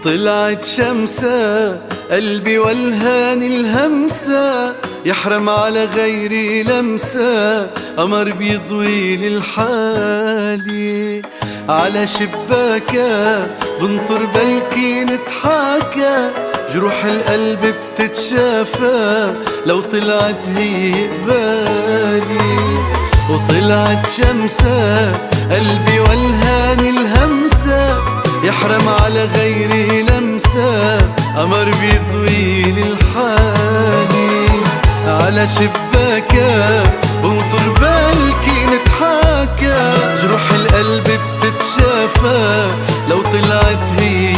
طلعت شمسة قلبي والهاني الهمسة، يحرم على غيري لمسة، قمر بيضوي للحالي على شباكة بنطر بلكي نتحاكى، جروح القلب بتتشافى لو طلعت هي قبالي. وطلعت شمسة قلبي والهاني الهمسة، يحرم على غيري لمسة، قمر بيضوي للحالي على شباكة بنطر بلكي نتحاكى، جروح القلب بتتشافى لو طلعت هي